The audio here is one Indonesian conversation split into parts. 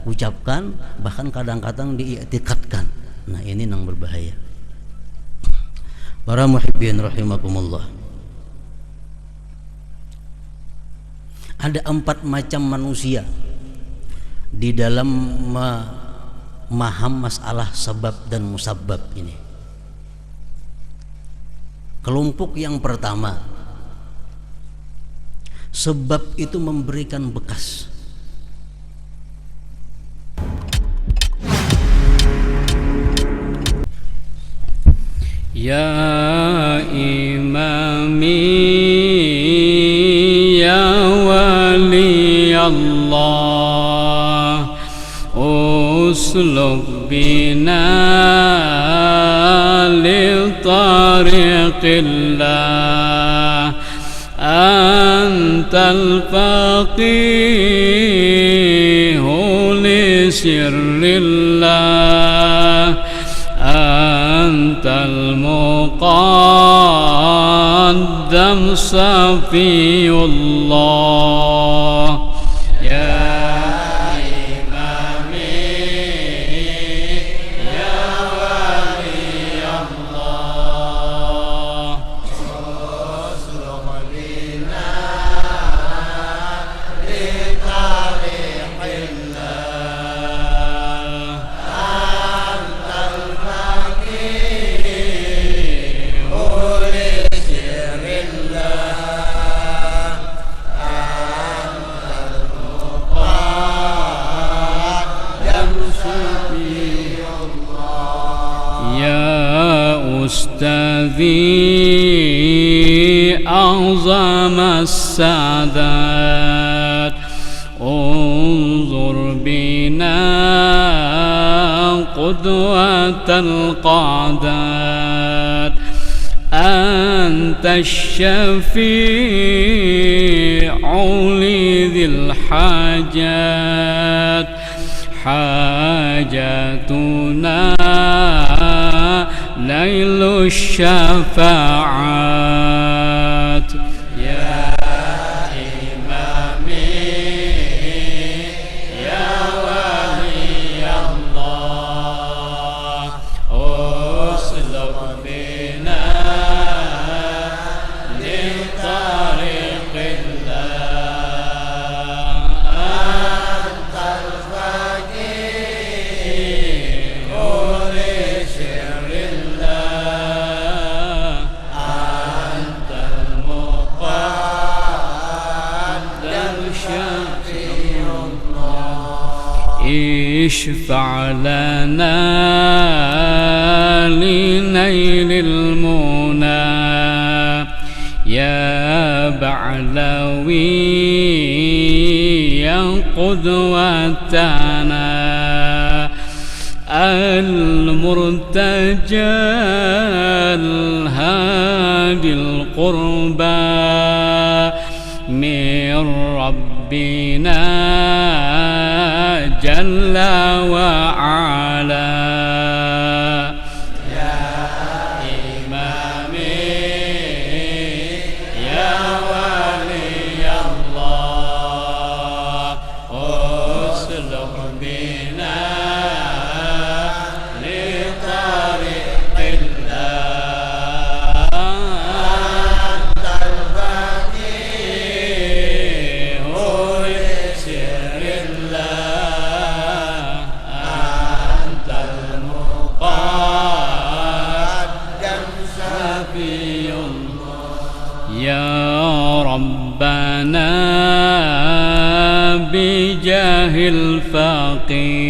ucapkan, bahkan kadang-kadang diiktikadkan. Nah, ini yang berbahaya. Para muhibbin rahimakumullah. Ada 4 macam manusia di dalam memaham masalah sebab dan musabab ini. Kelompok yang pertama, sebab itu memberikan bekas. Ya imami ya wali Allah, usluk bina li tariqillah, antal faqihu li sirrillah, antal muqaddam safiyullah. Ya أستاذي أعظم السادات، انظر بنا قدوة القعدات، أنت الشفيع لذي الحاجات، حاجاتنا ليل الشفاعات. يا إمامي يا ولي الله، أسلك بنا لطريق الله، أنت الفقير لشر الله، أنت المقدم شفيع الله. اشفع لنا لنيل المنى يا بعلوي يا قدوتنا، المرتجى الهادي القربى من ربنا جل وعلا. يا إمامي يا ولي الله، أسلك بنا لطريق الله، أنت الفقيه لسر الله، أنت المقدم شفيع الله. يا ربنا بجاه الفقيه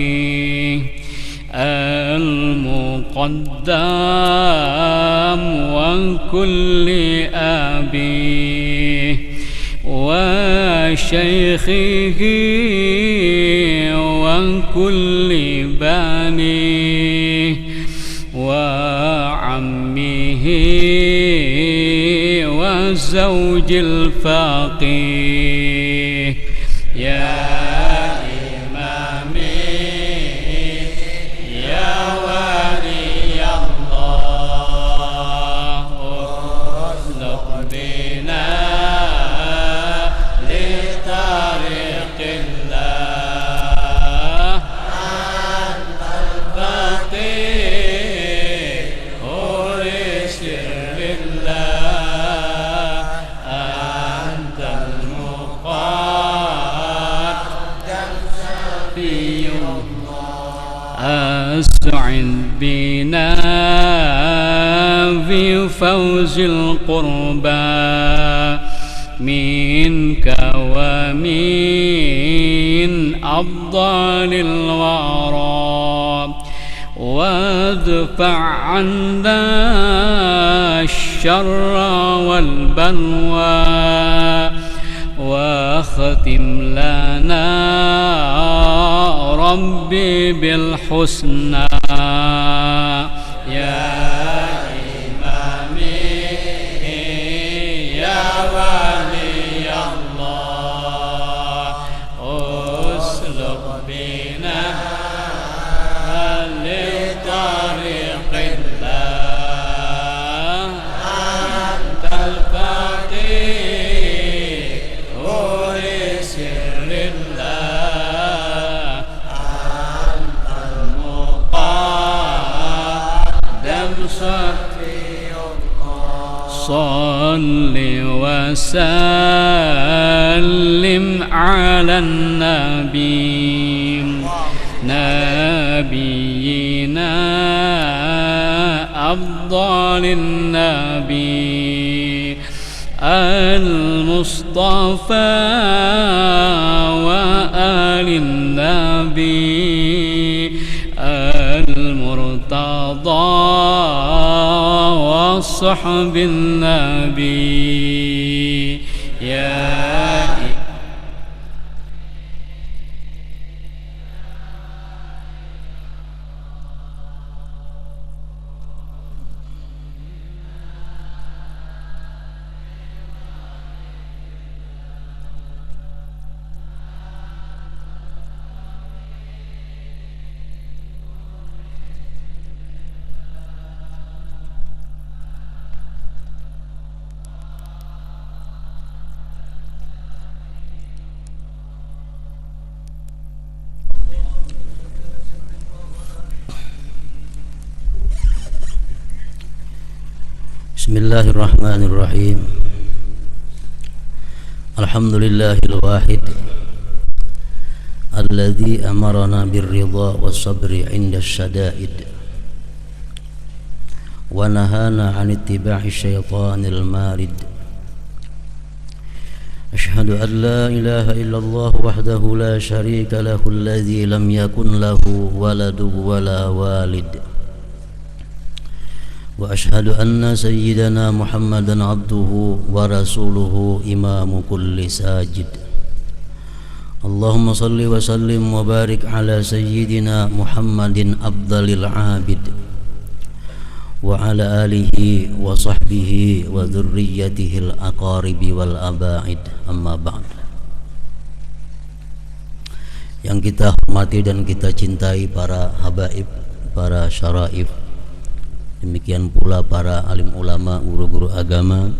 المقدم وكل أبيه وشيخه وكل بنيه وعمه وزوج الفقيه. يا أسعد بنا في فوز القربى منك ومن أفضل الورى وادفع عنا الشر والبلوى واختم لنا ربي بالحسنى يا إمامي يا ولي الله أسلك بنا لطريق الله أنت الفقير لسر الله أنت المقدم صفي الله صل وسلم على النبي نبينا أفضل النبي المصطفى وآل النبي المرتضى وصحب النبي يا Bismillahirrahmanirrahim. Alhamdulillahil wahid alladzi amarna birridha was-sabri 'inda asy-syada'id wa nahana 'an ittiba'i syaitanil marid. Asyhadu an la ilaha illallah wahdahu la syarika lahu alladzi lam yakun lahu waladun wala walid. Wa ashhadu anna sayyidana Muhammadan abduhu wa rasuluhu imamu kulli sajid. Allahumma salli wa sallim wa barik ala sayyidina Muhammadin afdalil abid wa ala alihi wa sahbihi wa dhurriyyatihil aqaribi wal abaid, amma ba'd. Yang kita hormati dan kita cintai para habaib, para syaraif, demikian pula para alim ulama, guru-guru agama,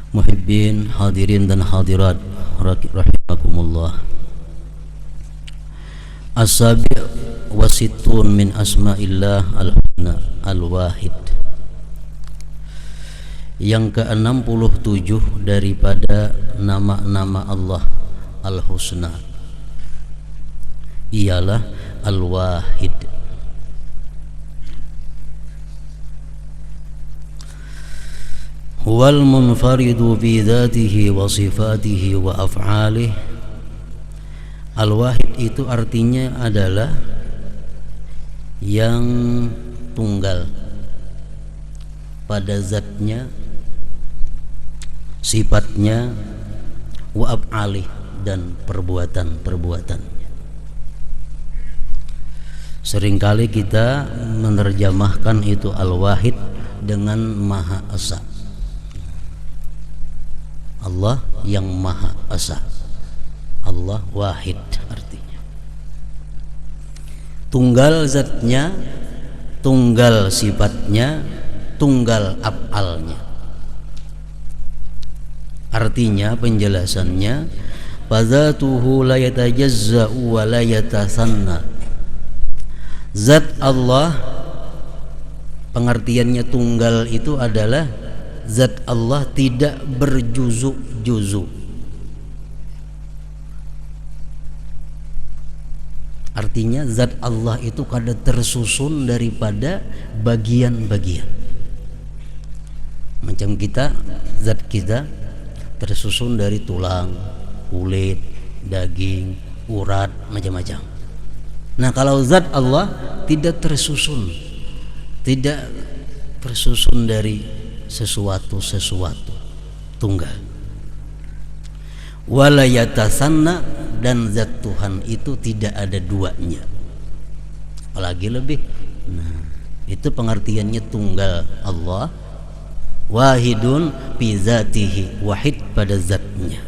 muhibbin, hadirin dan hadirat rahimakumullah. As-sabi' wa sittun min asma'illah al-husna al-wahid. Yang ke-67 daripada nama-nama Allah al-husna ialah al-wahid. Huwal munfaridu bi dzatihi wa sifatihi wa af'alihi. Al-wahid itu artinya adalah yang tunggal pada zatnya, sifatnya, wa af'alihi, dan perbuatan-perbuatannya. Seringkali kita menerjemahkan itu al-wahid dengan maha esa. Allah yang maha esa, Allah wahid artinya tunggal zatnya, tunggal sifatnya, tunggal af'alnya. Artinya, penjelasannya, fadzatuhu la yatajazza'u wa la yatasanna. Zat Allah, pengertiannya tunggal itu adalah zat Allah tidak berjuzuk-juzuk. Artinya zat Allah itu kada tersusun daripada bagian-bagian. Macam kita, zat kita tersusun dari tulang, kulit, daging, urat, macam-macam. Nah, kalau zat Allah tidak tersusun, tidak tersusun dari sesuatu tunggal. Wala yatasanna, dan zat Tuhan itu tidak ada duanya, apalagi lebih. Nah, itu pengertiannya tunggal Allah, wahidun fi zatihi, wahid pada zatnya.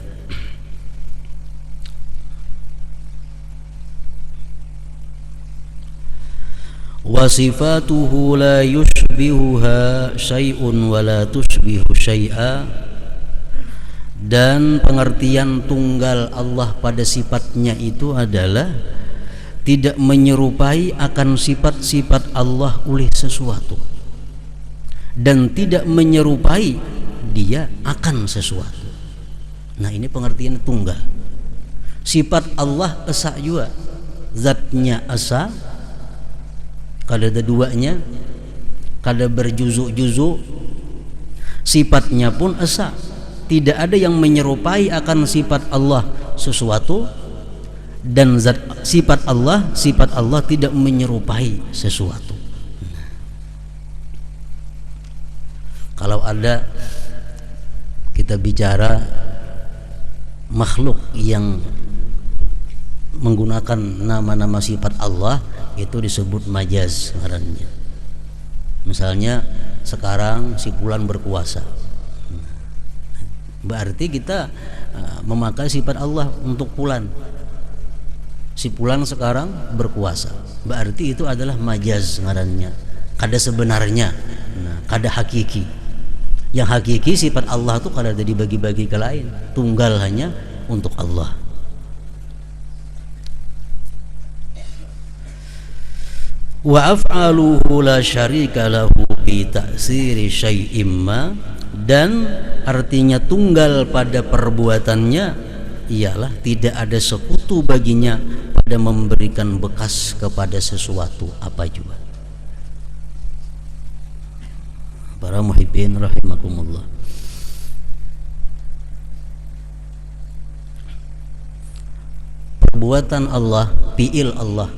Wa sifatuhu la yushbihuha syai'un wa la tushbihu syai'a, dan pengertian tunggal Allah pada sifatnya itu adalah tidak menyerupai akan sifat-sifat Allah oleh sesuatu, dan tidak menyerupai dia akan sesuatu. Nah, ini pengertian tunggal. Sifat Allah esa juga, zatnya esa, kada ada duanya, kada berjuzuk-juzuk. Sifatnya pun esa, tidak ada yang menyerupai akan sifat Allah sesuatu, dan sifat Allah tidak menyerupai sesuatu. Kalau ada kita bicara makhluk yang menggunakan nama-nama sifat Allah, itu disebut majaz ngarannya. Misalnya sekarang si fulan berkuasa, berarti kita memakai sifat Allah untuk fulan. Si fulan sekarang berkuasa, berarti itu adalah majaz ngarannya, kada sebenarnya, kada hakiki. Yang hakiki sifat Allah itu kada ada dibagi-bagi ke lain, tunggal hanya untuk Allah. Wa af'aluhu la syarika lahu bi ta'siri syai'im ma, dan artinya tunggal pada perbuatannya ialah tidak ada sekutu baginya pada memberikan bekas kepada sesuatu apa juga. Para muhibbin rahimakumullah, perbuatan Allah, fi'il Allah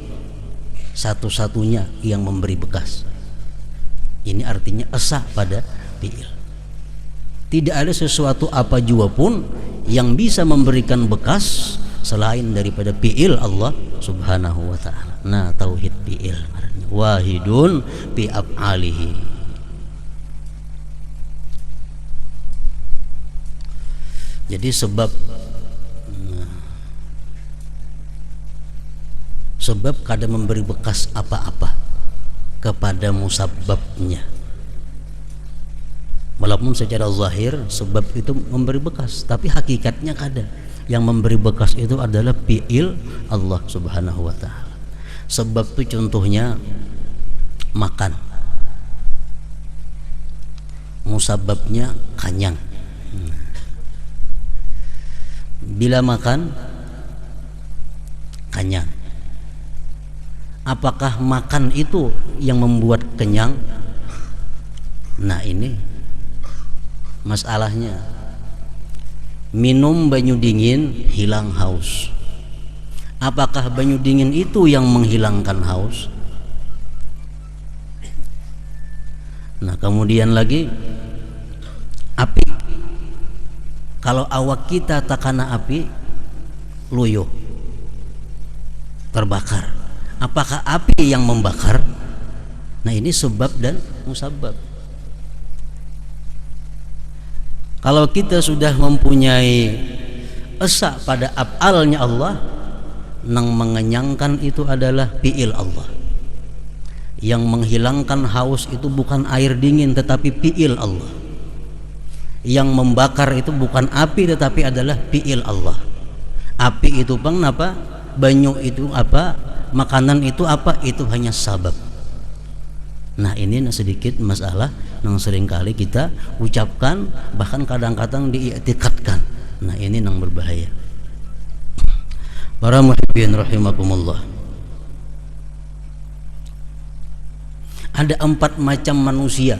satu-satunya yang memberi bekas. Ini artinya esa pada fi'il. Tidak ada sesuatu apa jua pun yang bisa memberikan bekas selain daripada fi'il Allah subhanahu wa ta'ala. Nah, tauhid fi'il, wahidun fi af'alihi. Jadi sebab kada memberi bekas apa-apa kepada musabbabnya. Walaupun secara zahir sebab itu memberi bekas, tapi hakikatnya kada. Yang memberi bekas itu adalah fi'il Allah subhanahu wa ta'ala. Sebab itu contohnya makan, musabbabnya kanyang. Bila makan kanyang, apakah makan itu yang membuat kenyang? Nah, ini masalahnya. Minum banyu dingin hilang haus, apakah banyu dingin itu yang menghilangkan haus? Nah, kemudian lagi api. Kalau awak kita takana api, luyuh, terbakar, apakah api yang membakar? Nah, ini sebab dan musabbab. Kalau kita sudah mempunyai esa pada af'alnya Allah, yang mengenyangkan itu adalah fi'il Allah. Yang menghilangkan haus itu bukan air dingin tetapi fi'il Allah. Yang membakar itu bukan api tetapi adalah fi'il Allah. Api itu bang apa? Banyu itu apa? Makanan itu apa? Itu hanya sabab. Nah, ini sedikit masalah yang seringkali kita ucapkan, bahkan kadang-kadang diiktikadkan. Nah, ini yang berbahaya. Para muhibbin rahimakumullah, Ada 4 macam manusia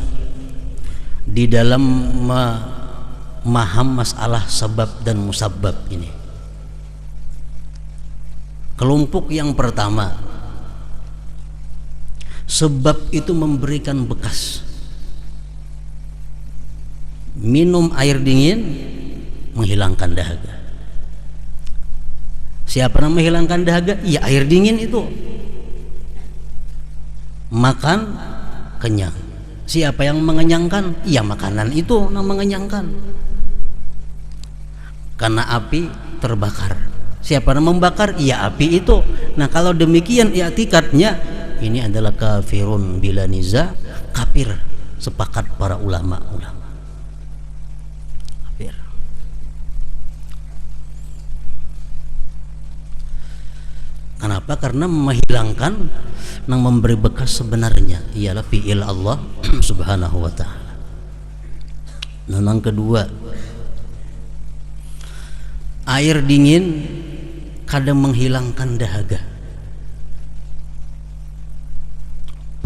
di dalam memaham masalah sebab dan musabab ini. Kelompok yang pertama, sebab itu memberikan bekas. Minum air dingin menghilangkan dahaga. Siapa yang menghilangkan dahaga? Ya air dingin itu. Makan kenyang. Siapa yang mengenyangkan? Ya makanan itu yang mengenyangkan. Karena api terbakar. Siapa yang membakar? Ya api itu. Nah kalau demikian i'tikadnya, ini adalah kafirun bila niza, kafir sepakat para ulama-ulama. Kafir. Kenapa? Karena menghilangkan yang memberi bekas sebenarnya ialah fi'il Allah subhanahu wa ta'ala. Nah, yang kedua, air dingin kadang menghilangkan dahaga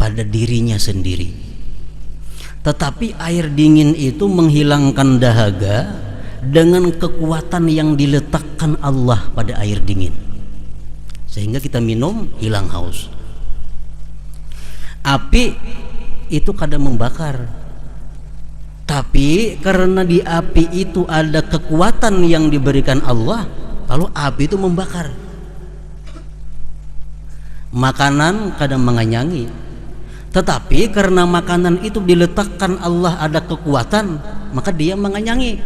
pada dirinya sendiri. Tetapi air dingin itu menghilangkan dahaga dengan kekuatan yang diletakkan Allah pada air dingin, sehingga kita minum hilang haus. Api itu kadang membakar, tapi karena di api itu ada kekuatan yang diberikan Allah, lalu api itu membakar. Makanan kadang mengenyangi, tetapi karena makanan itu diletakkan Allah ada kekuatan, maka dia mengenyangi.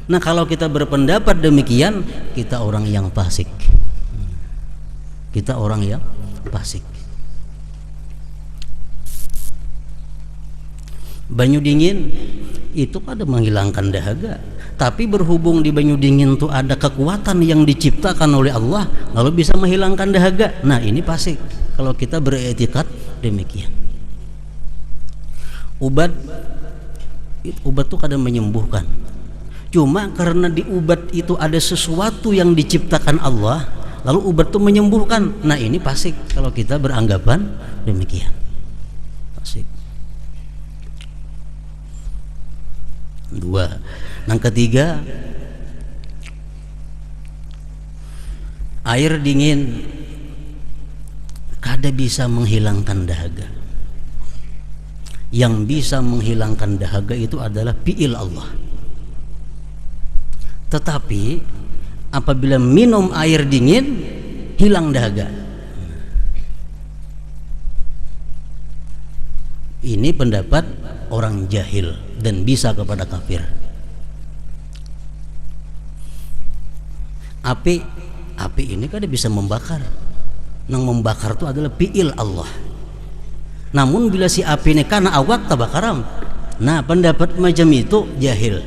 Nah kalau kita berpendapat demikian, kita orang yang fasik. Kita orang yang fasik. Banyu dingin itu ada menghilangkan dahaga, tapi berhubung di banyu dingin itu ada kekuatan yang diciptakan oleh Allah, lalu bisa menghilangkan dahaga. Nah ini fasik kalau kita beriktikad demikian. Obat itu kadang menyembuhkan, cuma karena di obat itu ada sesuatu yang diciptakan Allah, lalu obat itu menyembuhkan. Nah ini fasik kalau kita beranggapan demikian. Fasik. Dua. Yang ketiga, air dingin kada bisa menghilangkan dahaga. Yang bisa menghilangkan dahaga itu adalah fi'il Allah. Tetapi apabila minum air dingin hilang dahaga. Ini pendapat orang jahil dan bisa kepada kafir. Api ini kan bisa membakar. Yang membakar itu adalah fi'il Allah. Namun bila si api ini karena awak tabakaram. Nah pendapat macam itu jahil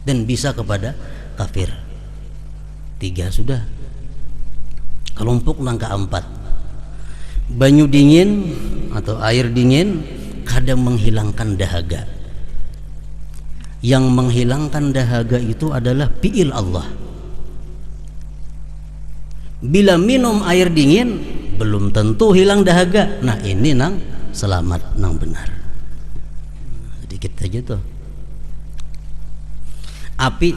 dan bisa kepada kafir. 3 sudah. Kelompok yang keempat, banyu dingin atau air dingin kadang menghilangkan dahaga. Yang menghilangkan dahaga itu adalah fi'il Allah. Bila minum air dingin belum tentu hilang dahaga. Nah ini nang selamat, nang benar. Sedikit aja tuh. Api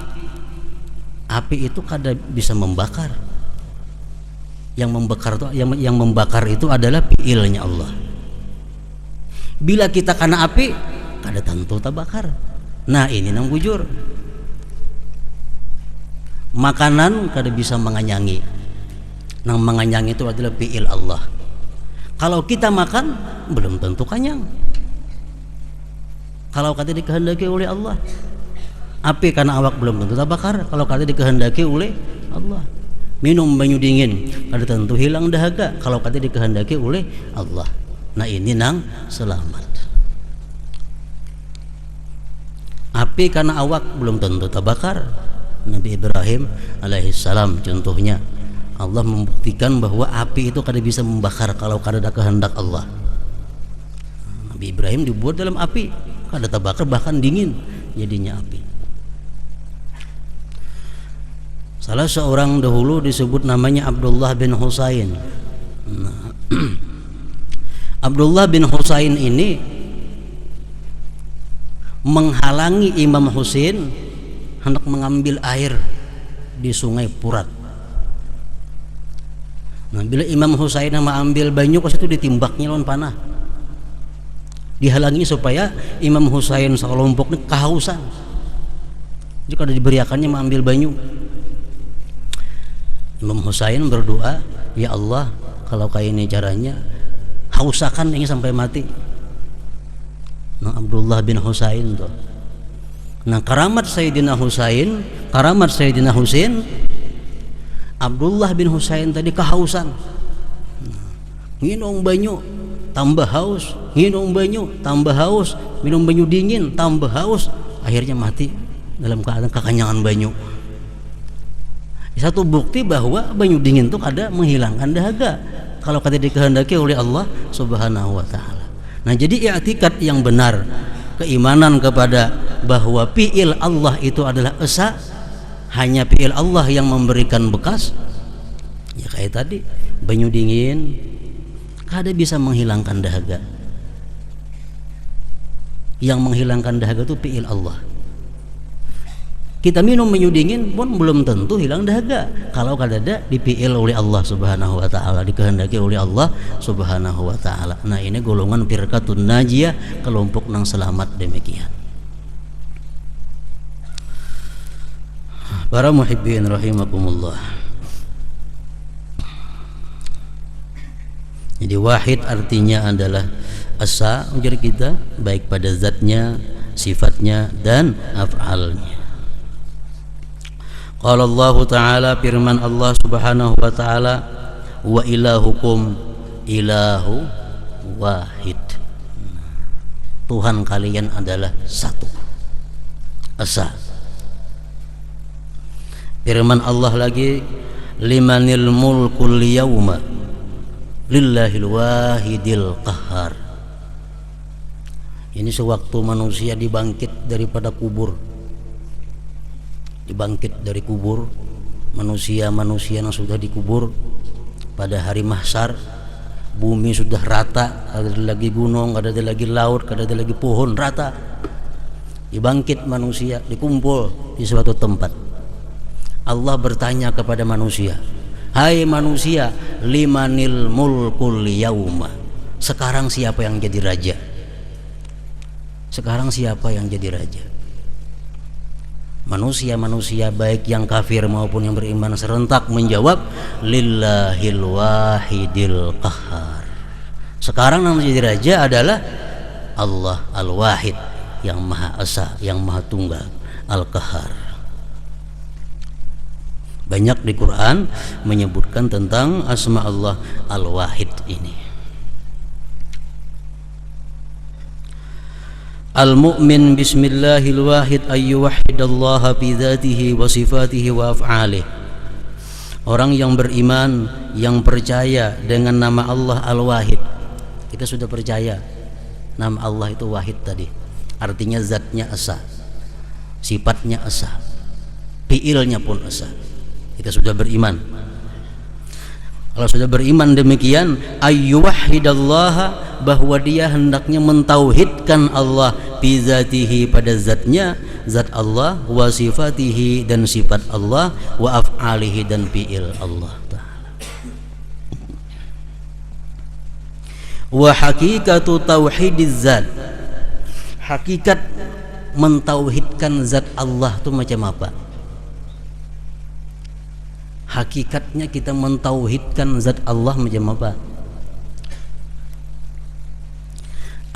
itu kadang bisa membakar. Yang membakar itu adalah fi'ilnya Allah. Bila kita kena api, kada tentu terbakar. Nah ini nang bujur. Makanan kada bisa mengenyangi. Nang mengenyangi itu adalah fi'il Allah. Kalau kita makan belum tentu kenyang. Kalau kata dikehendaki oleh Allah. Api karena awak belum tentu terbakar. Kalau kata dikehendaki oleh Allah. Minum banyu dingin kada tentu hilang dahaga kalau kata dikehendaki oleh Allah. Nah ini nang selamat. Api karena awak belum tentu terbakar. Nabi Ibrahim alaihissalam contohnya, Allah membuktikan bahwa api itu kada bisa membakar kalau kada ada kehendak Allah. Nabi Ibrahim dibuat dalam api, kada terbakar bahkan dingin jadinya api. Salah seorang dahulu disebut namanya Abdullah bin Husain. Nah, Abdullah bin Husain ini menghalangi Imam Husain hendak mengambil air di sungai Furat. Nah, bila Imam Husain mau ambil banyu ke situ ditimbaknya lawan panah. Dihalangi supaya Imam Husain sekelompok ini kehausan. Jadi kalau diberiakannya mau ambil banyu. Imam Husain berdoa, ya Allah, kalau kayak ini caranya, hausakan ini sampai mati. Nah, Abdullah bin Husain tuh. Nah, karamat Sayyidina Husain, Abdullah bin Husain tadi kehausan. Minum banyu tambah haus, minum banyu tambah haus, minum banyu dingin tambah haus, akhirnya mati dalam keadaan kekenyangan banyu. Satu bukti bahwa banyu dingin itu ada menghilangkan dahaga kalau kata dikehendaki oleh Allah Subhanahu wa taala. Nah, jadi i'tikad yang benar, keimanan kepada bahwa fi'il Allah itu adalah esa, hanya fi'il Allah yang memberikan bekas. Ya kayak tadi, banyu dingin kada bisa menghilangkan dahaga. Yang menghilangkan dahaga itu fi'il Allah. Kita minum banyu dingin pun belum tentu hilang dahaga kalau kada ada dipiil oleh Allah Subhanahu wa taala, dikehendaki oleh Allah Subhanahu wa taala. Nah, ini golongan firqatun najiyah, kelompok nang selamat demikian. Para muhibbin rahimakumullah. Jadi wahid artinya adalah asa ujar kita, baik pada zatnya, sifatnya dan af'alnya. Qala Allah Ta'ala, firman Allah Subhanahu wa taala, wa ilahukum ilahu wahid. Tuhan kalian adalah satu, esa. Firman Allah lagi, limanil mulkul yawma lillahil wahidil qahhar. Ini sewaktu manusia dibangkit daripada kubur, manusia yang sudah dikubur pada hari mahsyar, bumi sudah rata, ada lagi gunung, ada lagi laut, ada lagi pohon, rata. Dibangkit manusia, dikumpul di suatu tempat. Allah bertanya kepada manusia, hai manusia, limanil mulkul yauma, sekarang siapa yang jadi raja? Sekarang siapa yang jadi raja? Manusia baik yang kafir maupun yang beriman serentak menjawab, lillahil wahidil qahhar. Sekarang yang menjadi raja adalah Allah al-wahid, yang maha esa, yang maha tunggal, al-qahhar. Banyak di Quran menyebutkan tentang asma Allah al-wahid ini. Al-mu'min bismillahil wahid ayyu wahidallaha fi dzatihi wa sifatihi wa af'alih. Orang yang beriman, yang percaya dengan nama Allah al-wahid. Kita sudah percaya nama Allah itu wahid tadi. Artinya zatnya esa, sifatnya esa, fi'ilnya pun esa. Kita sudah beriman. Kalau sudah beriman demikian, ayyuwahidallaha, bahwa dia hendaknya mentauhidkan Allah bi zatihi, pada zatnya, zat Allah, wa sifatihi, dan sifat Allah, wa af'alihi, dan fi'il Allah ta'ala. Wa hakikatu tauhidiz zat, hakikat mentauhidkan zat Allah itu macam apa? Hakikatnya kita mentauhidkan zat Allah macam apa?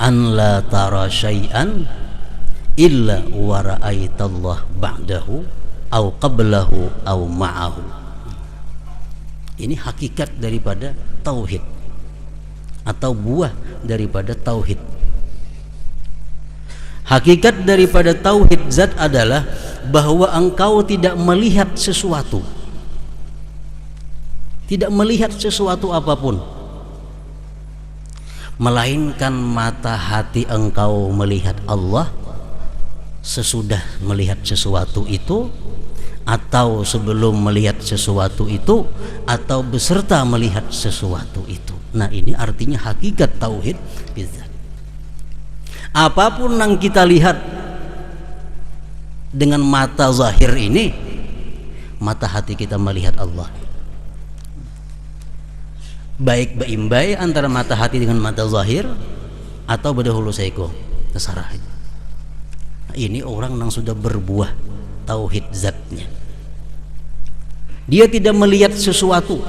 An la tara syai'an illa wa ra'aitallah ba'dahu au qablahu au ma'ahu. Ini hakikat daripada tauhid atau buah daripada tauhid. Hakikat daripada tauhid zat adalah bahwa engkau tidak melihat sesuatu, tidak melihat sesuatu apapun, melainkan mata hati engkau melihat Allah sesudah melihat sesuatu itu, atau sebelum melihat sesuatu itu, atau beserta melihat sesuatu itu. Nah, ini artinya hakikat tauhid bidzat. Apapun yang kita lihat dengan mata zahir ini, mata hati kita melihat Allah. Baik beimbai antara mata hati dengan mata zahir, atau bedahulu saiko terserah. Nah, ini orang yang sudah berbuah tauhid zatnya. Dia tidak melihat sesuatu,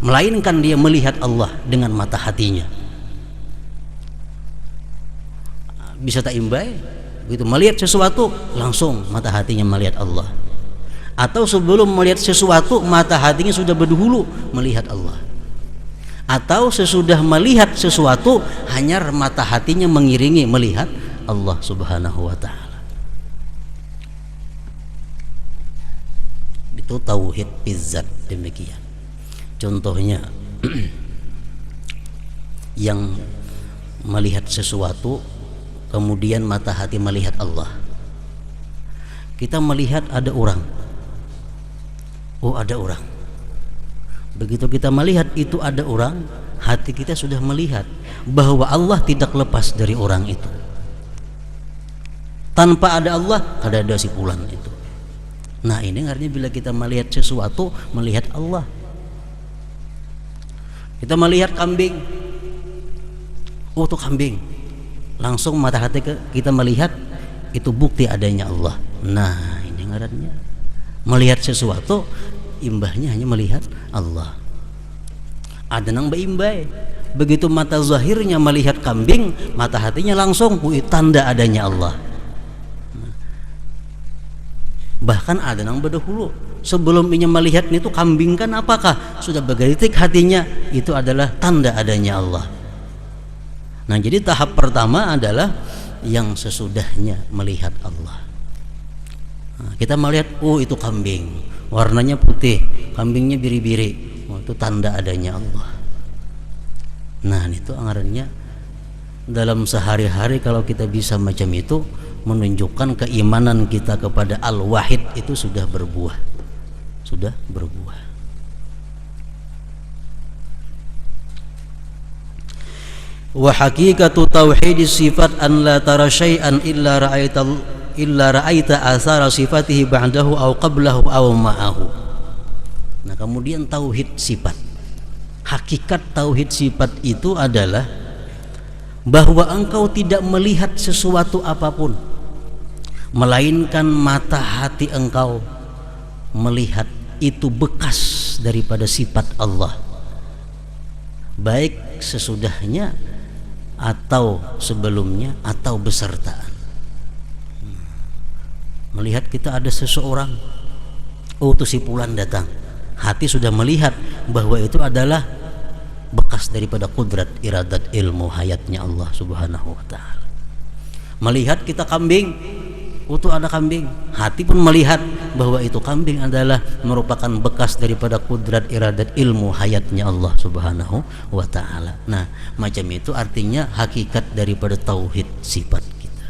melainkan dia melihat Allah dengan mata hatinya. Bisa tak imbai, begitu melihat sesuatu langsung mata hatinya melihat Allah. Atau sebelum melihat sesuatu mata hatinya sudah berdahulu melihat Allah. Atau sesudah melihat sesuatu hanya mata hatinya mengiringi melihat Allah Subhanahu wa taala. Itu tauhid bidzat demikian. Contohnya yang melihat sesuatu kemudian mata hati melihat Allah. Kita melihat ada orang. Oh, ada orang. Begitu kita melihat itu ada orang, hati kita sudah melihat bahwa Allah tidak lepas dari orang itu. Tanpa ada Allah, ada si fulan itu. Nah, ini artinya bila kita melihat sesuatu, melihat Allah. Kita melihat kambing. Oh, itu kambing. Langsung mata hati kita melihat itu bukti adanya Allah. Nah, ini artinya melihat sesuatu imbahnya hanya melihat Allah. Ada nang beimbai, begitu mata zahirnya melihat kambing, mata hatinya langsung tanda adanya Allah. Bahkan ada nang berdahulu sebelum ini melihat itu kambing kan apakah sudah bergerik hatinya itu adalah tanda adanya Allah. Nah, jadi tahap pertama adalah yang sesudahnya melihat Allah. Nah, kita melihat itu kambing, warnanya putih, kambingnya biri-biri, itu tanda adanya Allah. Nah, itu anggarannya dalam sehari-hari kalau kita bisa macam itu, menunjukkan keimanan kita kepada Al-Wahid itu sudah berbuah. Wa haqiqatu tauhid sifat an la tara syai'an illa ra'aita athara sifatihi ba'dahu aw qablahu aw ma'ahu. Nah, kemudian tauhid sifat. Hakikat tauhid sifat itu adalah bahwa engkau tidak melihat sesuatu apapun, melainkan mata hati engkau melihat itu bekas daripada sifat Allah, baik sesudahnya atau sebelumnya atau besertaan. Melihat kita ada seseorang, itu si fulan datang, hati sudah melihat bahwa itu adalah bekas daripada kudrat, iradat, ilmu, hayatnya Allah Subhanahu wa ta'ala. Melihat kita kambing, itu ada kambing, hati pun melihat bahwa itu kambing adalah merupakan bekas daripada kudrat, iradat, ilmu, hayatnya Allah Subhanahu wa ta'ala. Nah, macam itu artinya hakikat daripada tauhid sifat kita.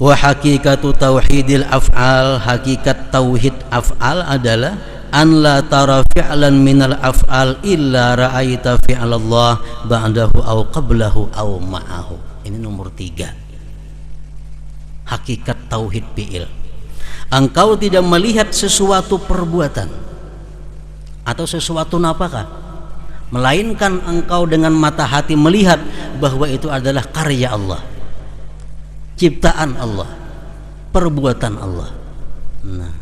Wa haqiqatu tauhidil af'al, hakikat tauhid af'al adalah an la tara fi'lan minal af'al illa ra'aita fi'lallah ba'dahu aw qablahu aw ma'ahu. Ini nomor 3. Hakikat tauhid fi'il. Engkau tidak melihat sesuatu perbuatan atau sesuatu apakah, melainkan engkau dengan mata hati melihat bahwa itu adalah karya Allah, ciptaan Allah, perbuatan Allah. Nah,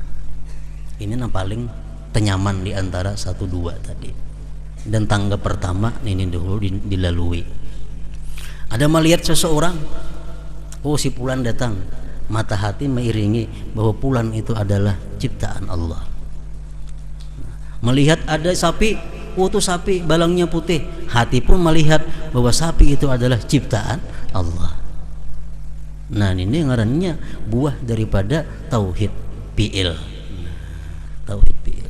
ini yang paling tenyaman di antara 1, 2 tadi. Dan tangga pertama ini dulu dilalui. Ada melihat seseorang, si fulan datang, mata hati mengiringi bahwa fulan itu adalah ciptaan Allah. Melihat ada sapi, itu sapi balangnya putih, hati pun melihat bahwa sapi itu adalah ciptaan Allah. Nah, ini ngarannya buah daripada tauhid fi'il. Tauhid fi'il.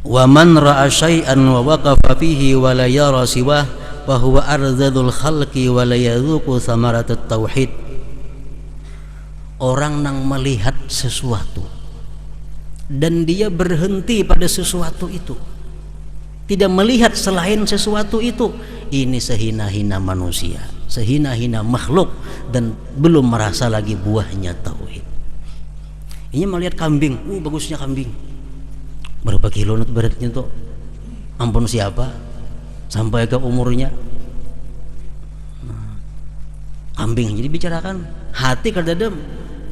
Wa man ra'a syai'an wa waqafa fihi wa la yara siwah fa huwa arzadul khalqi wa la yadhuqu samaratut tauhid. Orang yang melihat sesuatu dan dia berhenti pada sesuatu itu, tidak melihat selain sesuatu itu, ini sehina-hina manusia, sehina-hina makhluk, dan belum merasa lagi buahnya tauhid. Ini melihat kambing, bagusnya kambing, berapa kilo beratnya tuh, ampun siapa, sampai ke umurnya. Kambing jadi bicarakan, hati kadang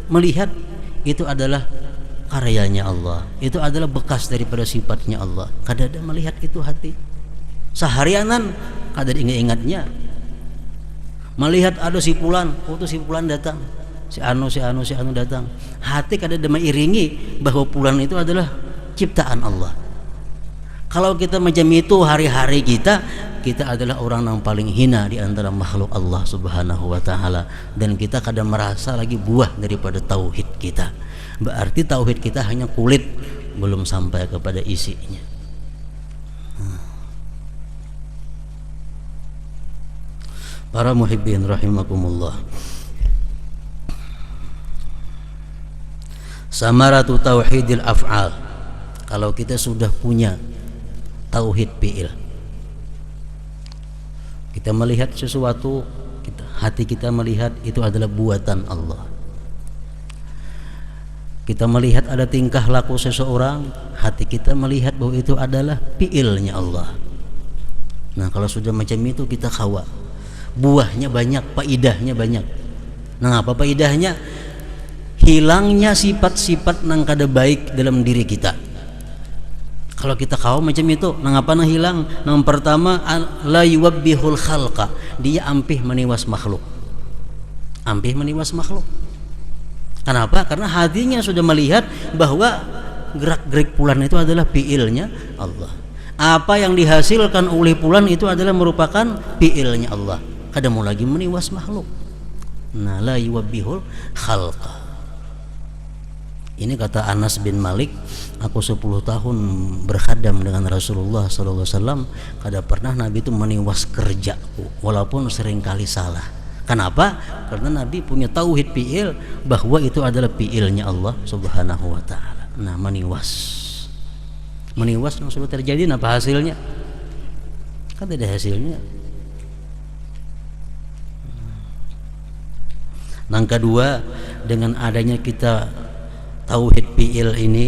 melihat itu adalah karyanya Allah, itu adalah bekas daripada sifatnya Allah. Kadang melihat itu hati seharianan, kadang ingat-ingatnya melihat ada si fulan, tuh si fulan datang, si anu datang, hati kadang mengiringi bahwa fulan itu adalah ciptaan Allah. Kalau kita macam itu hari-hari kita adalah orang yang paling hina di antara makhluk Allah Subhanahu wa taala, dan kita kadang merasa lagi buah daripada tauhid kita. Berarti tauhid kita hanya kulit, belum sampai kepada isinya. Para muhibbin rahimakumullah, samaratu tauhidil af'al, kalau kita sudah punya tauhid fi'il, kita melihat sesuatu, hati kita melihat itu adalah buatan Allah. Kita melihat ada tingkah laku seseorang, hati kita melihat bahwa itu adalah fi'ilnya Allah. Nah, kalau sudah macam itu kita khawa, buahnya banyak, faidahnya banyak. Nah, apa faidahnya? Hilangnya sifat-sifat nang kada baik dalam diri kita. Kalau kita kau macam itu, nang apa nang hilang? Nang pertama, la yuwabbihul khalqa, dia ampih meniwas makhluk. Ampih meniwas makhluk. Kenapa? Karena hatinya sudah melihat bahwa gerak-gerik fulan itu adalah fi'ilnya Allah. Apa yang dihasilkan oleh fulan itu adalah merupakan fi'ilnya Allah. Kada mau lagi meniwas makhluk. Nah, la yuwabbihul khalqa. Ini kata Anas bin Malik, aku 10 tahun berkhadam dengan Rasulullah SAW, kada pernah Nabi itu meniwas kerjaku, walaupun seringkali salah. Kenapa? Karena Nabi punya tauhid fi'il, bahwa itu adalah fi'ilnya Allah Subhanahu wa ta'ala. Nah, meniwas yang sudah terjadi, apa hasilnya? Kan ada hasilnya. Yang kedua, dengan adanya kita tauhid fi'il ini,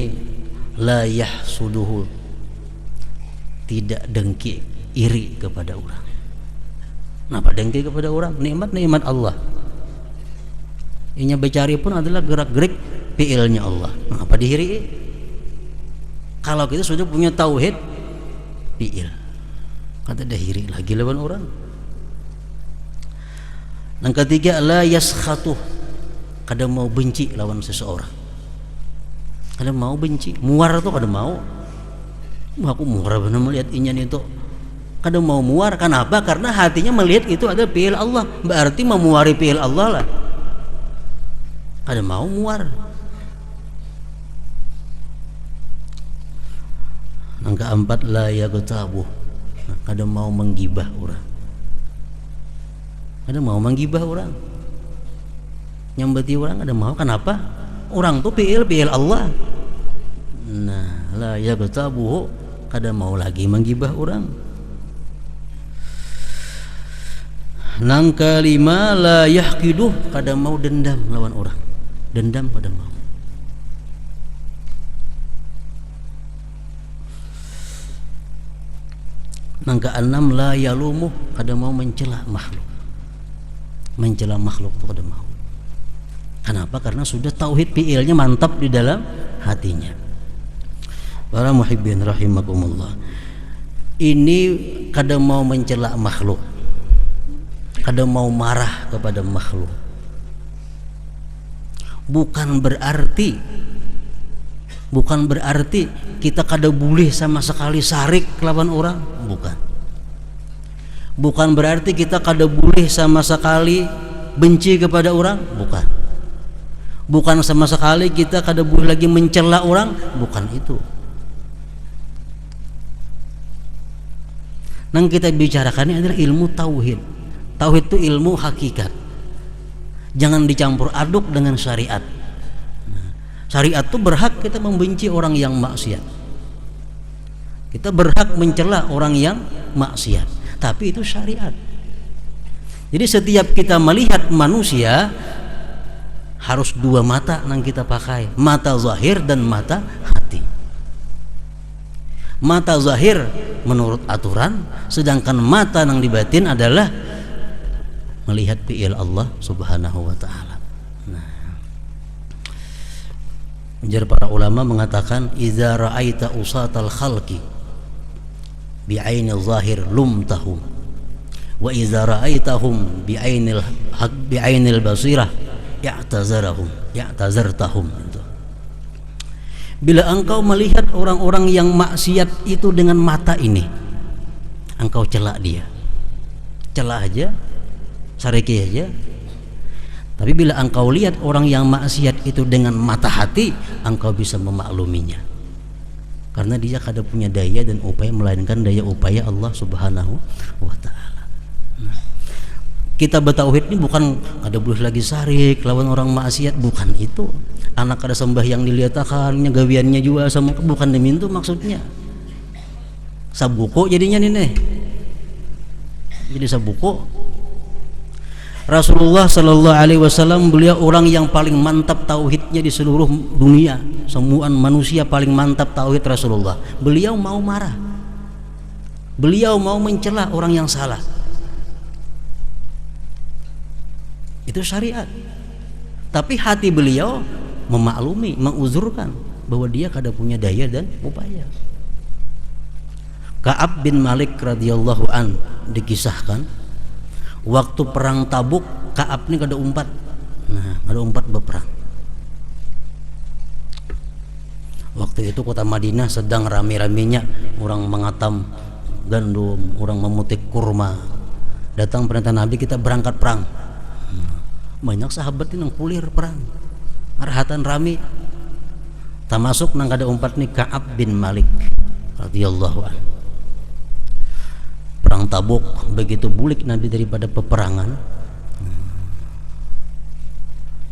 la yahsuduhu, tidak dengki, iri kepada orang. Kenapa dengki kepada orang? Nikmat Allah. Inya bercari pun adalah gerak-gerik fi'ilnya Allah. Kenapa dihiri? Kalau kita sudah punya tauhid fi'il, kata dihiri lagi lawan orang. Yang ketiga, la yaskhatuh, kadang mau benci lawan seseorang. Kadang mau benci, muar tuh kadang mau. Aku muar benar melihat inyan itu. Kadang mau muar, kenapa? Karena hatinya melihat itu ada fi'il Allah, berarti memuari fi'il Allah lah. Kadang mau muar. Yang keempat, la yaghtabu, kadang mau menggibah orang. Kadang mau menggibah orang, nyambati orang, kadang mau. Kenapa? Orang tuh fi'il Allah. Nah, la yaghtabu, kadang mau lagi menggibah orang. Nang kelima, la yahqiduh, kadang mau dendam lawan orang. Dendam kadang mau. Nang keenam, la yalumuh, kadang mau mencela makhluk. Mencela makhluk itu kadang mau. Kenapa? Karena sudah tauhid fi'ilnya mantap di dalam hatinya. Para muhibbin rahimakumullah, ini kadang mau mencela makhluk, kadang mau marah kepada makhluk. Bukan berarti kita kada boleh sama sekali sarik lawan orang, bukan berarti kita kada boleh sama sekali benci kepada orang, bukan sama sekali kita kada boleh lagi mencela orang, bukan itu. Yang kita bicarakan ini adalah ilmu tauhid. Tauhid itu ilmu hakikat, jangan dicampur aduk dengan syariat. Syariat itu berhak kita membenci orang yang maksiat. Kita berhak mencela orang yang maksiat. Tapi itu syariat. Jadi setiap kita melihat manusia harus dua mata yang kita pakai, mata zahir dan mata hati. Mata zahir menurut aturan, sedangkan mata yang di batin adalah melihat fi'il Allah Subhanahu wa taala. Nah, ujar para ulama mengatakan idza ra'aita usatal khalqi bi'ainil zahir lumtahum wa idza ra'aitahum bi'ainil basirah ya'tazartahum. Bila engkau melihat orang-orang yang maksiat itu dengan mata ini, engkau celak dia, celah aja, sariki aja. Tapi bila engkau lihat orang yang maksiat itu dengan mata hati, engkau bisa memakluminya, karena dia kada punya daya dan upaya melainkan daya upaya Allah Subhanahu wa taala. Nah, kita bertauhid ini bukan kada boleh lagi sarik lawan orang maksiat, bukan itu. Anak kada sembahyang dilihatkan gawiannya juga sama, bukan demi itu maksudnya. Sabuko jadinya nih. Jadi sabuko. Rasulullah Sallallahu Alaihi Wasallam beliau orang yang paling mantap tauhidnya di seluruh dunia. Semua manusia paling mantap tauhid Rasulullah. Beliau mau marah, beliau mau mencela orang yang salah. Itu syariat. Tapi hati beliau memaklumi, menguzurkan bahwa dia kada punya daya dan upaya. Ka'ab bin Malik radhiyallahu an dikisahkan waktu perang Tabuk, Ka'ab ini kada umpat. Nah, kada umpat berperang. Waktu itu kota Madinah sedang rame-ramenya orang mengatam gandum, orang memetik kurma. Datang perintah Nabi, kita berangkat perang. Banyak sahabat ini yang pulir perang, arhatan rame. Termasuk nang kada umpat nih Ka'ab bin Malik radhiyallahu anhu. Perang Tabuk, begitu bulik Nabi daripada peperangan,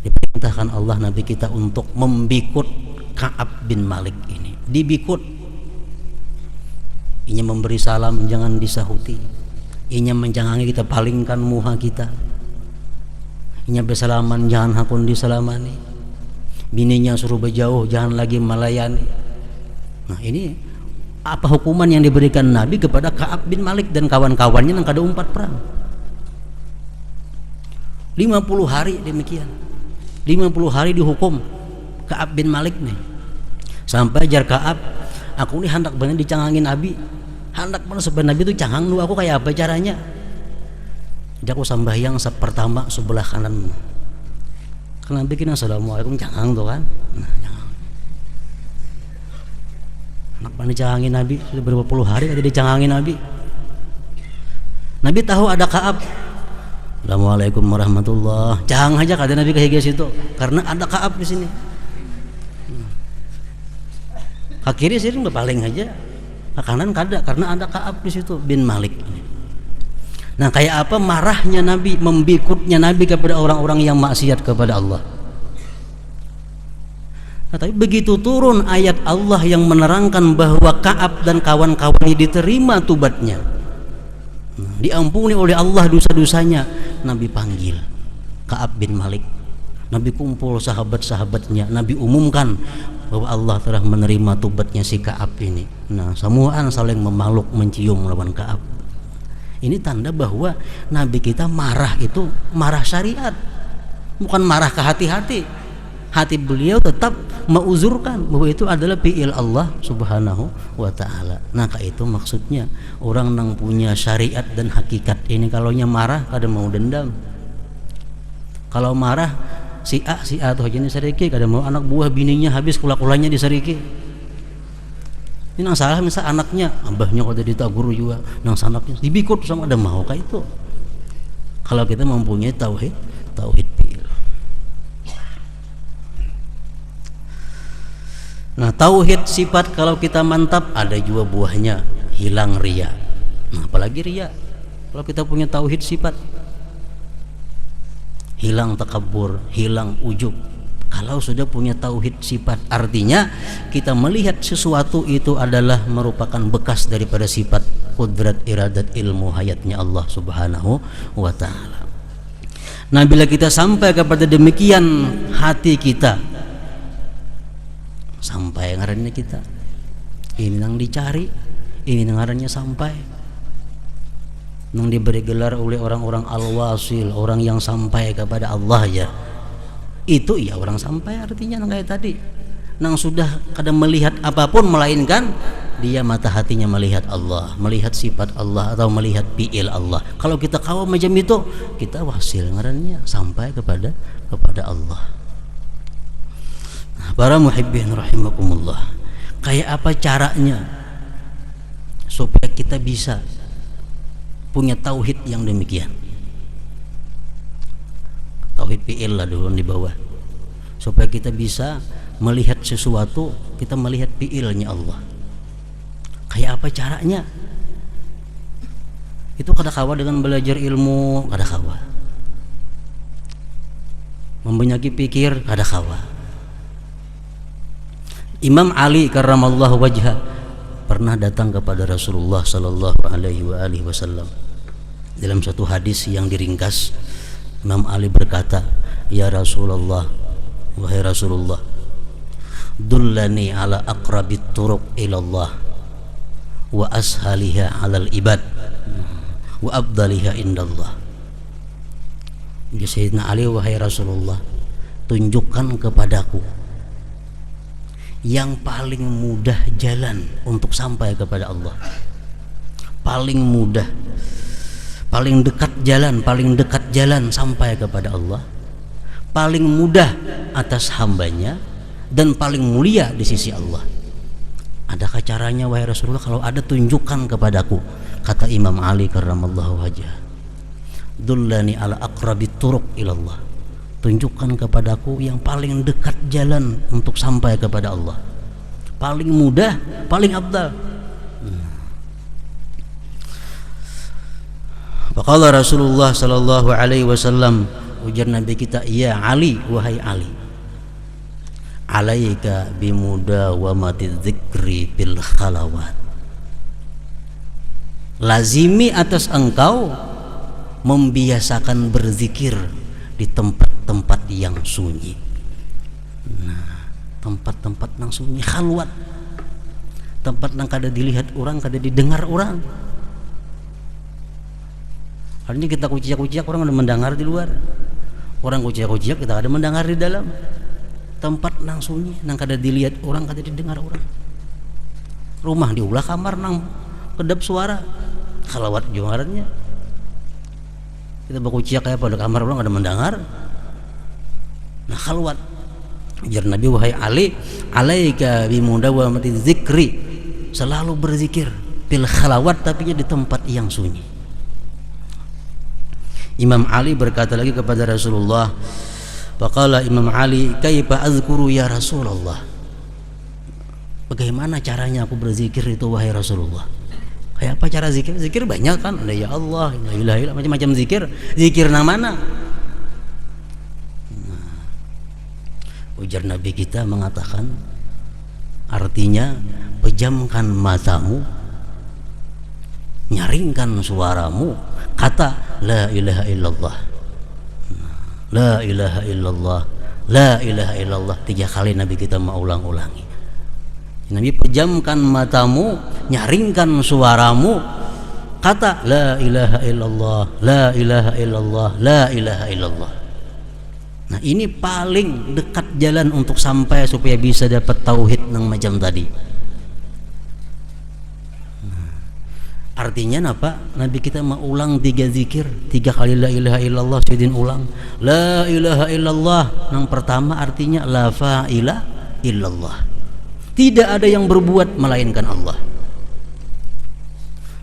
diperintahkan Allah Nabi kita untuk membikut Ka'ab bin Malik ini. Dibikut, inya memberi salam jangan disahuti, inya menjangangi kita palingkan muha kita, inya bersalaman jangan hakun disalamani, bininya suruh berjauh jangan lagi melayani. Nah, ini apa hukuman yang diberikan Nabi kepada Ka'ab bin Malik dan kawan-kawannya yang kada umpat perang. 50 hari demikian, 50 hari dihukum Ka'ab bin Malik nih. Sampai jar Ka'ab, aku nih hendak bener dicangangin Nabi, hendak bener sebenarnya Nabi itu cangang lu, aku kayak apa caranya? Jadi aku sambayang pertama sebelah kanan, kan Nabi kena assalamualaikum cangang tuh kan. Nah, cangang. Anak mana dicangangin Nabi sudah berapa puluh hari ada dicangangin Nabi. Nabi tahu ada Ka'ab. Assalamualaikum warahmatullah. Jangan aja kata Nabi ke situ karena ada Ka'ab di sini. Ke kiri sih udah paling aja, ke kanan kada karena ada Ka'ab di situ bin Malik. Nah, kayak apa marahnya Nabi, membikutnya Nabi kepada orang-orang yang maksiat kepada Allah. Nah, tapi begitu turun ayat Allah yang menerangkan bahwa Ka'ab dan kawan-kawannya diterima tubatnya, diampuni oleh Allah dosa-dosanya, Nabi panggil Ka'ab bin Malik. Nabi kumpul sahabat-sahabatnya, Nabi umumkan bahwa Allah telah menerima tubatnya si Ka'ab ini. Nah, semuaan saling memeluk mencium lawan Ka'ab. Ini tanda bahwa Nabi kita marah itu marah syariat, bukan marah ke hati-hati. Hati beliau tetap menguzurkan bahwa itu adalah fi'il Allah Subhanahu wa ta'ala. Nah, itu maksudnya orang yang punya syariat dan hakikat ini kalaunya marah kada mau dendam. Kalau marah si A tuh aja diseriki, kada mau anak buah bininya habis kula-kulanya diseriki. Ini nang salah misal anaknya, abahnya kada ditagur juga, nang sanaknya dibikut sama ada mau kayak itu. Kalau kita mempunyai tauhid fi'il. Nah, tauhid sifat kalau kita mantap ada juga buahnya hilang riya. Nah, apalagi riya kalau kita punya tauhid sifat, hilang takabur, hilang ujub, Kalau sudah punya tauhid sifat, artinya kita melihat sesuatu itu adalah merupakan bekas daripada sifat qudrat, iradat, ilmu, hayatnya Allah Subhanahu wa ta'ala. Nah, bila kita sampai kepada demikian, hati kita sampai ngarannya kita ini nang dicari, ini ngarannya sampai, nang diberi gelar oleh orang-orang al-wasil, orang yang sampai kepada Allah ya. Itu ya orang sampai, artinya nang kayak tadi, nang sudah kadang melihat apapun melainkan dia mata hatinya melihat Allah, melihat sifat Allah atau melihat fi'il Allah. Kalau kita kawa macam itu, kita wasil ngarannya sampai kepada Allah. Nah, para muhibbin rahimakumullah, kayak apa caranya supaya kita bisa punya tauhid yang demikian? Tauhid fi'il lah dulu di bawah, supaya kita bisa melihat sesuatu, kita melihat fi'ilnya Allah. Kayak apa caranya? Itu kada kawa dengan belajar ilmu, kada kawa. Membenyaki pikir, kada kawa. Imam Ali karramallahu wajhah pernah datang kepada Rasulullah sallallahu alaihi wasallam. Dalam satu hadis yang diringkas, Imam Ali berkata, "Ya Rasulullah, wahai Rasulullah, dullani ala aqrabit turuq ilallah wa ashaliha alal ibad wa abdaliha indallah." Ya Sayyidina Ali, wahai Rasulullah, tunjukkan kepadaku yang paling mudah jalan untuk sampai kepada Allah, paling mudah, paling dekat jalan sampai kepada Allah, paling mudah atas hambanya, dan paling mulia di sisi Allah. Adakah caranya wahai Rasulullah? Kalau ada, tunjukkan kepadaku, kata Imam Ali karramallahu wajhah. Dullani ala aqrabit turuq ilallah, tunjukkan kepadaku yang paling dekat jalan untuk sampai kepada Allah, paling mudah, paling afdal. Faqala Rasulullah sallallahu alaihi wasallam, ujar Nabi kita, ya Ali, wahai Ali, alaika bimudawamati dzikri bil khalawat, lazimi atas engkau membiasakan berzikir di tempat-tempat yang sunyi. Nah, tempat-tempat yang sunyi, khalwat, tempat yang kada dilihat orang, kada didengar orang. Artinya kita kuciak-kuciak, orang ada mendengar di luar. Orang kuciak-kuciak, kita ada mendengar di dalam. Tempat nang sunyi, nang kada dilihat orang, kada didengar orang. Rumah diulah kamar nang kedap suara, khalawat juarannya. Kita berkuciak kayak pada kamar orang, ada mendengar. Nah, khalwat. Ujar Nabi, wahai Ali, alaika bimudawamati dzikri, selalu berzikir bil khalawat, tapi di tempat yang sunyi. Imam Ali berkata lagi kepada Rasulullah, faqala Imam Ali, kaifa azkuru ya Rasulullah, bagaimana caranya aku berzikir itu wahai Rasulullah? Kayak apa cara zikir? Zikir banyak kan, ada ya Allah, la ilaha illallah, macam-macam zikir. Zikir nang mana? Nah, ujar Nabi kita mengatakan, artinya pejamkan matamu, nyaringkan suaramu, kata la ilaha illallah, la ilaha illallah, la ilaha illallah. 3 kali Nabi kita mau ulang-ulangi. Nabi, pejamkan matamu, nyaringkan suaramu, kata la ilaha illallah, la ilaha illallah, la ilaha illallah. Nah, ini paling dekat jalan untuk sampai supaya bisa dapat tauhid yang macam tadi. Artinya apa? Nabi kita mau ulang 3 zikir, 3 kali la ilaha illallah, Sayyidin ulang la ilaha illallah. Yang pertama artinya la fa'ila illallah, tidak ada yang berbuat melainkan Allah.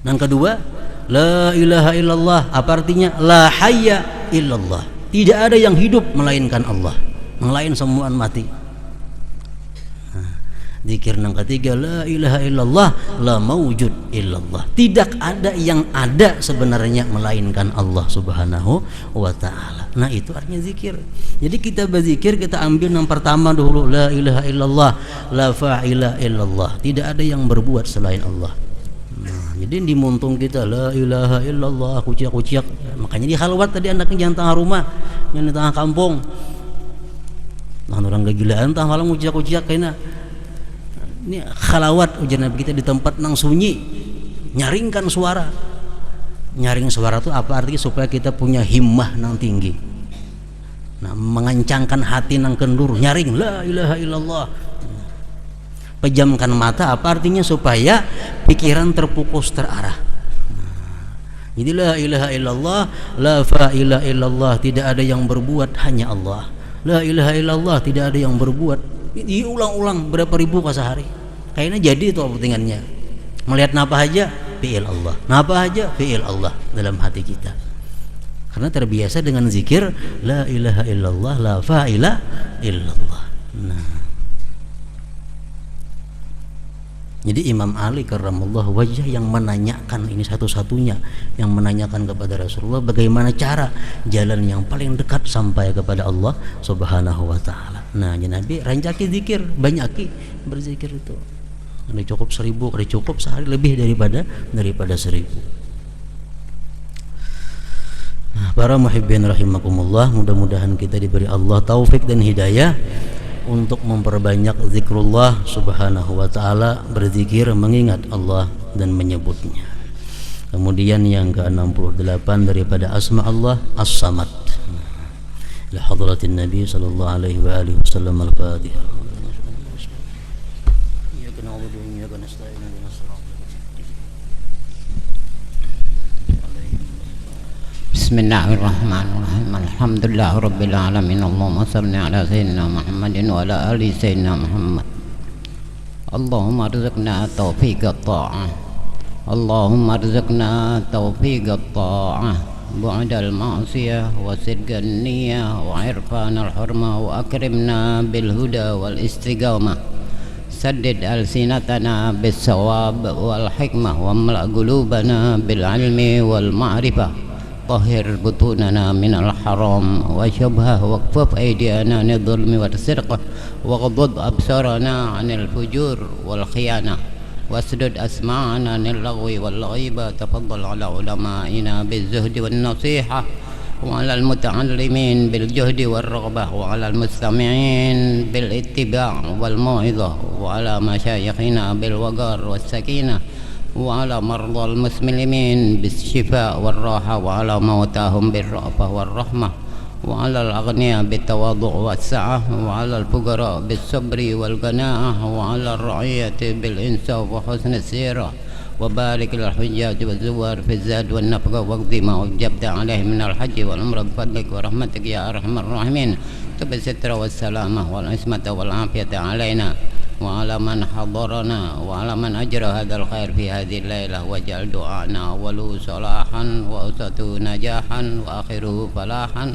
Yang kedua, la ilaha illallah, apa artinya? La hayya illallah, tidak ada yang hidup melainkan Allah, yang lain semua mati. Nah, Zikir yang ketiga, la ilaha illallah la mawjud illallah. Tidak ada yang ada sebenarnya melainkan Allah Subhanahu wa taala. Nah, itu artinya zikir. Jadi kita berzikir, kita ambil yang pertama dulu, la ilaha illallah la fa'ila illallah. Tidak ada yang berbuat selain Allah. Nah, jadi di muntung kita la ilaha illallah kuciak-kuciak. Makanya di halwat tadi anaknya jangan tengah rumah, yang di tengah kampung. Nah, orang kegilaan tengah malam kuciak-kuciak kayaknya. Ini khalawat ujar Nabi kita di tempat nang sunyi, nyaringkan suara. Nyaring suara itu apa artinya? Supaya kita punya himmah nang tinggi. Nah, mengencangkan hati nang kendur, nyaring la ilaha illallah. Pejamkan mata apa artinya? Supaya pikiran terfokus terarah. Jadi la ilaha illallah la fa'ila illallah, tidak ada yang berbuat hanya Allah. La ilaha illallah, tidak ada yang berbuat. Diulang-ulang berapa ribu kali sehari. Kayaknya jadi itu pentingannya. Melihat napa aja fi'il Allah, napa aja fi'il Allah dalam hati kita. Karena terbiasa dengan zikir la ilaha illallah la fa'ila illallah. Nah, jadi Imam Ali karramallahu wajhah yang menanyakan, ini satu-satunya yang menanyakan kepada Rasulullah bagaimana cara jalan yang paling dekat sampai kepada Allah Subhanahu wa taala. Nah, ya Nabi rancaki zikir, banyaki berzikir itu. Ada cukup 1000, ada cukup sehari lebih daripada 1000. Nah, para muhibbin rahimakumullah, mudah-mudahan kita diberi Allah taufik dan hidayah untuk memperbanyak zikrullah subhanahu wa ta'ala, berzikir mengingat Allah dan menyebutnya. Kemudian yang ke-68 daripada asma Allah As-Samad. La hadratin Nabi sallallahu alaihi wa alihi wasallam al-Fatihah. Ya kana wa dunya kana nasta'in kana Bismillahirrahmanirrahim. Alhamdulillah rabbil alamin. Allahumma shalli ala sayyidina Muhammadin wa ala ali sayyidina Muhammad. Allahumma arzuqna taufiqat ta'ah. Allahumma arzuqna taufiqat ta'ah. بعد المعصية وصدق النية وعرفان الحرمة وأكرمنا بالهدى والاستقامة. سدد ألسنتنا بالصواب والحكمة واملأ قلوبنا بالعلم والمعرفة. طهر بطوننا من الحرام وشبهه واكفف أيدينا عن الظلم والسرقة واغضض أبصارنا عن الفجور والخيانة واسدد أسماعنا عن اللغو والغيبة. تفضل على علمائنا بالزهد والنصيحة وعلى المتعلمين بالجهد والرغبة وعلى المستمعين بالاتباع والموعظة وعلى مشايخنا بالوقار والسكينة وعلى مرضى المسلمين بالشفاء والراحة وعلى موتاهم بالرأفة والرحمة وعلى الأغنياء بالتواضع والسعة وعلى الفقراء بالصبر والقناعة وعلى الرعية بالإنصاف وحسن السيرة. وبارك للحجاج والزوار في الزاد والنفقة واقض ما وجبت عليه من الحج والعمرة بفضلك ورحمتك يا أرحم الراحمين. تب الستر والسلامة والعصمة والعافية علينا وعلى من حضرنا وعلى من أجرى هذا الخير في هذه الليلة. واجعل دعاءنا أوله صلاحا وأوسطه نجاحا وآخره فلاحا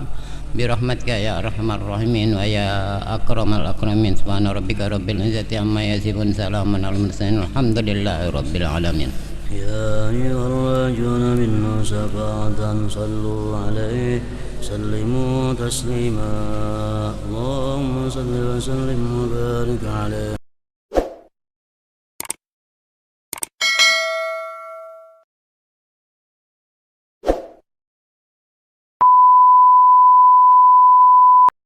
برحمتك يا أرحم الراحمين ويا أكرم الأكرمين. سبحان ربك رب العزة عما يصفون سلام على المرسلين الحمد لله رب العالمين. يا أيها الراجون منا شفاعة صلوا عليه سلموا تسليما. اللهم صل وسلم وبارك عليه.